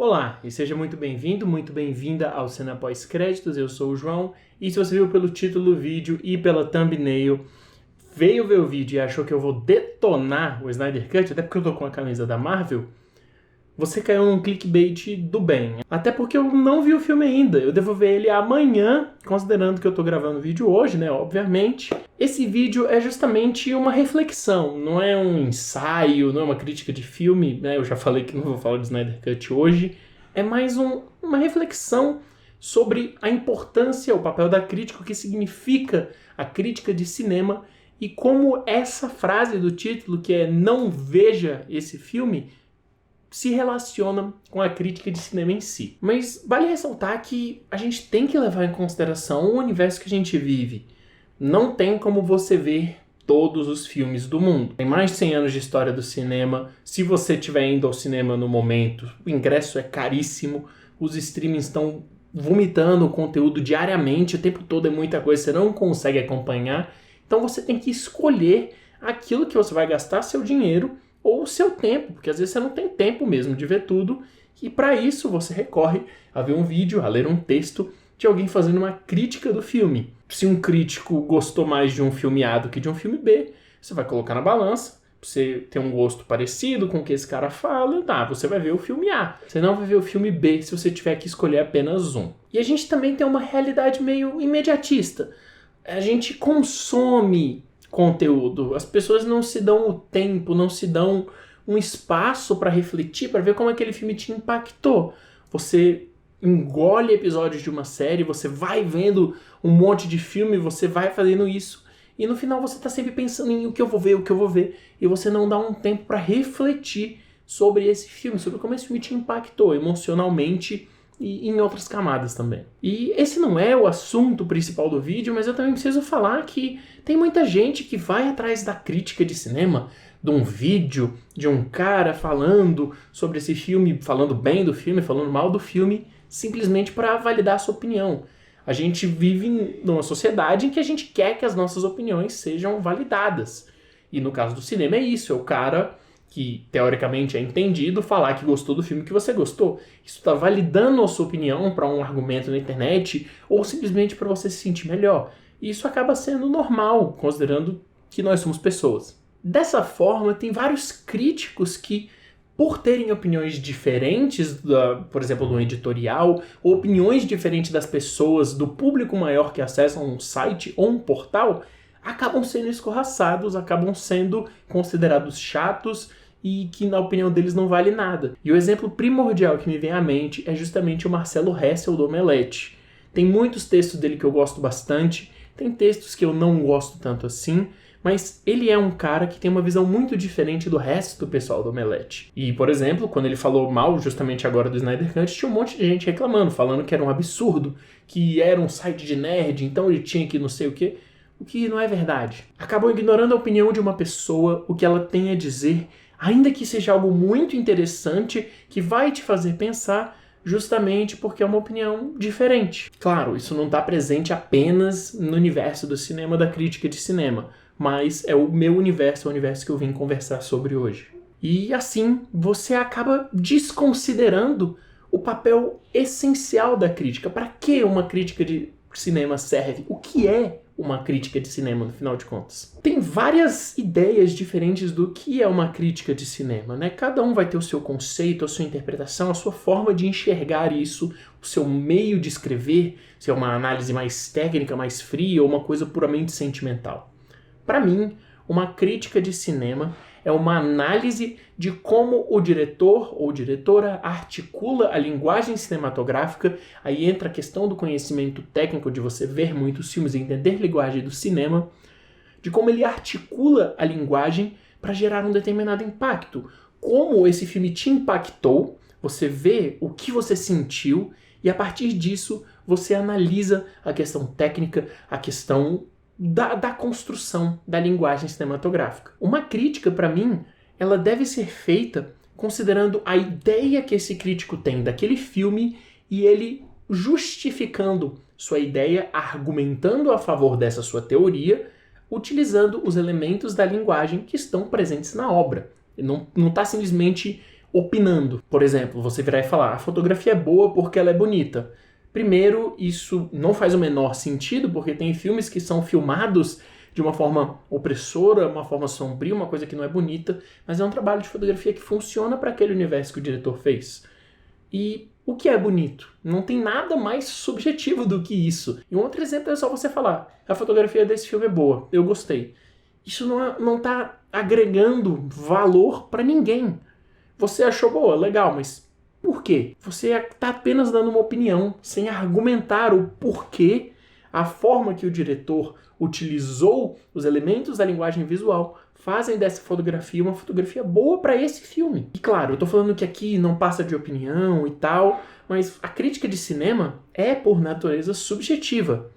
Olá, e seja muito bem-vindo, muito bem-vinda ao Cena Pós-Créditos. Eu sou o João, e se você viu pelo título do vídeo e pela thumbnail, veio ver o vídeo e achou que eu vou detonar o Snyder Cut, até porque eu tô com a camisa da Marvel, você caiu num clickbait do bem. Até porque eu não vi o filme ainda, eu devo ver ele amanhã, considerando que eu tô gravando o vídeo hoje, né, obviamente. Esse vídeo é justamente uma reflexão, não é um ensaio, não é uma crítica de filme, né, eu já falei que não vou falar de Snyder Cut hoje. É mais uma reflexão sobre a importância, o papel da crítica, o que significa a crítica de cinema e como essa frase do título, que é "não veja esse filme", se relaciona com a crítica de cinema em si. Mas vale ressaltar que a gente tem que levar em consideração o universo que a gente vive. Não tem como você ver todos os filmes do mundo. Tem mais de 100 anos de história do cinema. Se você estiver indo ao cinema no momento, o ingresso é caríssimo, os streamings estão vomitando o conteúdo diariamente, o tempo todo é muita coisa, você não consegue acompanhar. Então você tem que escolher aquilo que você vai gastar seu dinheiro ou o seu tempo, porque às vezes você não tem tempo mesmo de ver tudo, e para isso você recorre a ver um vídeo, a ler um texto de alguém fazendo uma crítica do filme. Se um crítico gostou mais de um filme A do que de um filme B, você vai colocar na balança, você tem um gosto parecido com o que esse cara fala, você vai ver o filme A. Você não vai ver o filme B se você tiver que escolher apenas um. E a gente também tem uma realidade meio imediatista. A gente consome conteúdo. As pessoas não se dão o tempo, não se dão um espaço para refletir, para ver como aquele filme te impactou. Você engole episódios de uma série, você vai vendo um monte de filme, você vai fazendo isso, e no final você está sempre pensando em o que eu vou ver, e você não dá um tempo para refletir sobre esse filme, sobre como esse filme te impactou emocionalmente e em outras camadas também. E esse não é o assunto principal do vídeo, mas eu também preciso falar que tem muita gente que vai atrás da crítica de cinema, de um vídeo, de um cara falando sobre esse filme, falando bem do filme, falando mal do filme, simplesmente para validar a sua opinião. A gente vive numa sociedade em que a gente quer que as nossas opiniões sejam validadas. E no caso do cinema é isso, é o cara que teoricamente é entendido falar que gostou do filme que você gostou. Isso está validando a sua opinião para um argumento na internet ou simplesmente para você se sentir melhor. E isso acaba sendo normal, considerando que nós somos pessoas. Dessa forma, tem vários críticos que, por terem opiniões diferentes, por exemplo, do editorial, ou opiniões diferentes das pessoas, do público maior que acessam um site ou um portal, acabam sendo escorraçados, acabam sendo considerados chatos e que, na opinião deles, não vale nada. E o exemplo primordial que me vem à mente é justamente o Marcelo Hessel do Omelete. Tem muitos textos dele que eu gosto bastante, tem textos que eu não gosto tanto assim, mas ele é um cara que tem uma visão muito diferente do resto do pessoal do Omelete. E, por exemplo, quando ele falou mal justamente agora do Snyder Cut, tinha um monte de gente reclamando, falando que era um absurdo, que era um site de nerd, então ele tinha que não sei o quê. O que não é verdade. Acabam ignorando a opinião de uma pessoa, o que ela tem a dizer, ainda que seja algo muito interessante, que vai te fazer pensar, justamente porque é uma opinião diferente. Claro, isso não está presente apenas no universo do cinema, da crítica de cinema, mas é o meu universo, o universo que eu vim conversar sobre hoje. E assim, você acaba desconsiderando o papel essencial da crítica. Para que uma crítica de cinema serve? O que é uma crítica de cinema, no final de contas? Tem várias ideias diferentes do que é uma crítica de cinema, né? Cada um vai ter o seu conceito, a sua interpretação, a sua forma de enxergar isso, o seu meio de escrever, se é uma análise mais técnica, mais fria, ou uma coisa puramente sentimental. Para mim, uma crítica de cinema é uma análise de como o diretor ou diretora articula a linguagem cinematográfica. Aí entra a questão do conhecimento técnico, de você ver muitos filmes e entender a linguagem do cinema, de como ele articula a linguagem para gerar um determinado impacto. Como esse filme te impactou, você vê o que você sentiu e a partir disso você analisa a questão técnica, a questão da construção da linguagem cinematográfica. Uma crítica, para mim, ela deve ser feita considerando a ideia que esse crítico tem daquele filme e ele justificando sua ideia, argumentando a favor dessa sua teoria, utilizando os elementos da linguagem que estão presentes na obra. Não está simplesmente opinando. Por exemplo, você virar e falar, a fotografia é boa porque ela é bonita. Primeiro, isso não faz o menor sentido, porque tem filmes que são filmados de uma forma opressora, uma forma sombria, uma coisa que não é bonita, mas é um trabalho de fotografia que funciona para aquele universo que o diretor fez. E o que é bonito? Não tem nada mais subjetivo do que isso. E um outro exemplo é só você falar, a fotografia desse filme é boa, eu gostei. Isso não está agregando valor para ninguém. Você achou boa, legal, mas por quê? Você está apenas dando uma opinião, sem argumentar o porquê, a forma que o diretor utilizou os elementos da linguagem visual fazem dessa fotografia uma fotografia boa para esse filme. E claro, eu tô falando que aqui não passa de opinião e tal, mas a crítica de cinema é, por natureza, subjetiva.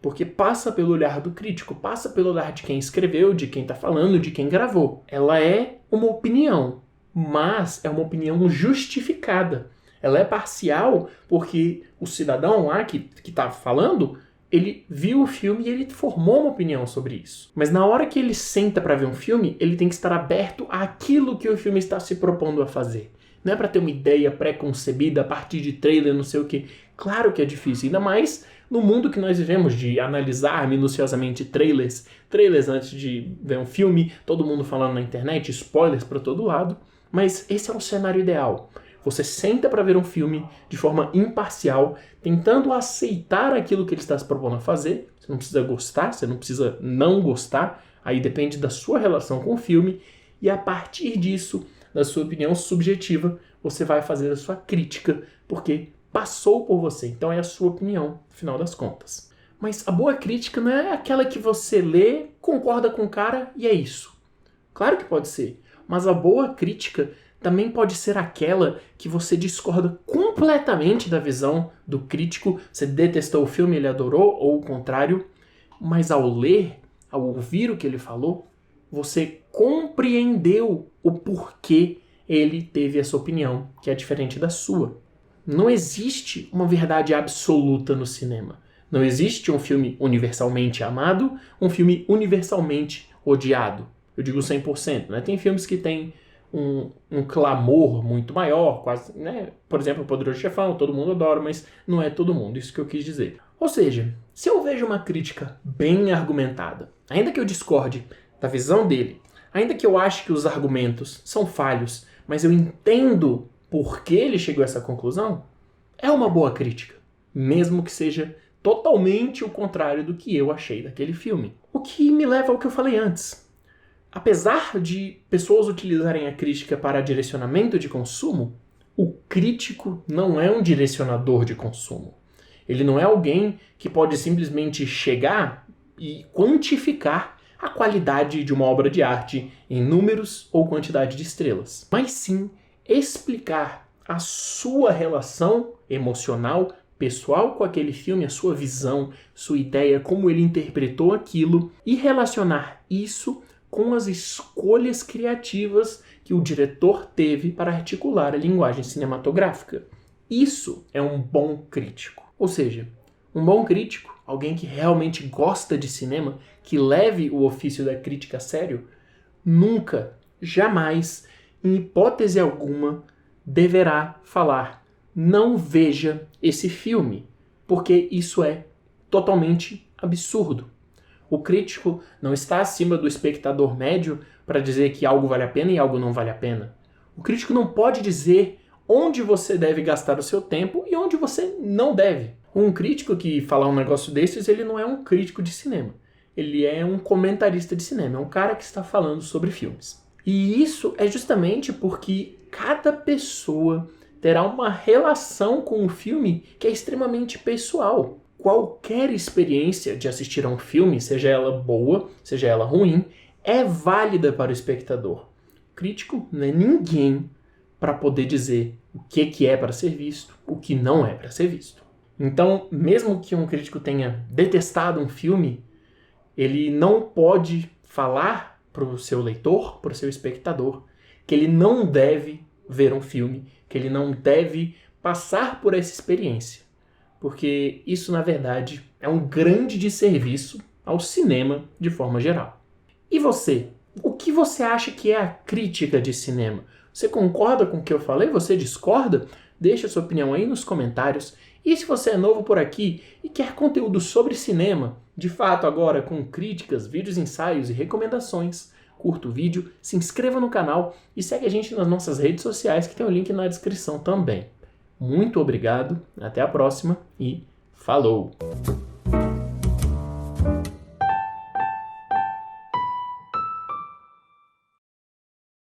Porque passa pelo olhar do crítico, passa pelo olhar de quem escreveu, de quem tá falando, de quem gravou. Ela é uma opinião, mas é uma opinião justificada. Ela é parcial porque o cidadão lá que tá falando, ele viu o filme e ele formou uma opinião sobre isso. Mas na hora que ele senta para ver um filme, ele tem que estar aberto àquilo que o filme está se propondo a fazer. Não é para ter uma ideia pré-concebida a partir de trailer, não sei o que. Claro que é difícil, ainda mais no mundo que nós vivemos de analisar minuciosamente trailers antes de ver um filme, todo mundo falando na internet, spoilers para todo lado. Mas esse é um cenário ideal. Você senta para ver um filme de forma imparcial, tentando aceitar aquilo que ele está se propondo a fazer. Você não precisa gostar, você não precisa não gostar. Aí depende da sua relação com o filme. E a partir disso, da sua opinião subjetiva, você vai fazer a sua crítica, porque passou por você. Então é a sua opinião, no final das contas. Mas a boa crítica não é aquela que você lê, concorda com o cara e é isso. Claro que pode ser. Mas a boa crítica também pode ser aquela que você discorda completamente da visão do crítico, você detestou o filme, ele adorou, ou o contrário, mas ao ler, ao ouvir o que ele falou, você compreendeu o porquê ele teve essa opinião, que é diferente da sua. Não existe uma verdade absoluta no cinema. Não existe um filme universalmente amado, um filme universalmente odiado. Eu digo 100%, né? Tem filmes que têm um clamor muito maior, quase, né? Por exemplo, O Poderoso Chefão, todo mundo adora, mas não é todo mundo, isso que eu quis dizer. Ou seja, se eu vejo uma crítica bem argumentada, ainda que eu discorde da visão dele, ainda que eu ache que os argumentos são falhos, mas eu entendo por que ele chegou a essa conclusão, é uma boa crítica, mesmo que seja totalmente o contrário do que eu achei daquele filme. O que me leva ao que eu falei antes. Apesar de pessoas utilizarem a crítica para direcionamento de consumo, o crítico não é um direcionador de consumo. Ele não é alguém que pode simplesmente chegar e quantificar a qualidade de uma obra de arte em números ou quantidade de estrelas, mas sim explicar a sua relação emocional, pessoal com aquele filme, a sua visão, sua ideia, como ele interpretou aquilo e relacionar isso com as escolhas criativas que o diretor teve para articular a linguagem cinematográfica. Isso é um bom crítico. Ou seja, um bom crítico, alguém que realmente gosta de cinema, que leve o ofício da crítica a sério, nunca, jamais, em hipótese alguma, deverá falar: não veja esse filme, porque isso é totalmente absurdo. O crítico não está acima do espectador médio para dizer que algo vale a pena e algo não vale a pena. O crítico não pode dizer onde você deve gastar o seu tempo e onde você não deve. Um crítico que falar um negócio desses, ele não é um crítico de cinema. Ele é um comentarista de cinema, é um cara que está falando sobre filmes. E isso é justamente porque cada pessoa terá uma relação com o filme que é extremamente pessoal. Qualquer experiência de assistir a um filme, seja ela boa, seja ela ruim, é válida para o espectador. O crítico não é ninguém para poder dizer o que é para ser visto, o que não é para ser visto. Então, mesmo que um crítico tenha detestado um filme, ele não pode falar para o seu leitor, para o seu espectador, que ele não deve ver um filme, que ele não deve passar por essa experiência. Porque isso, na verdade, é um grande desserviço ao cinema de forma geral. E você? O que você acha que é a crítica de cinema? Você concorda com o que eu falei? Você discorda? Deixa sua opinião aí nos comentários. E se você é novo por aqui e quer conteúdo sobre cinema, de fato agora com críticas, vídeos, ensaios e recomendações, curta o vídeo, se inscreva no canal e segue a gente nas nossas redes sociais que tem o link na descrição também. Muito obrigado, até a próxima e falou!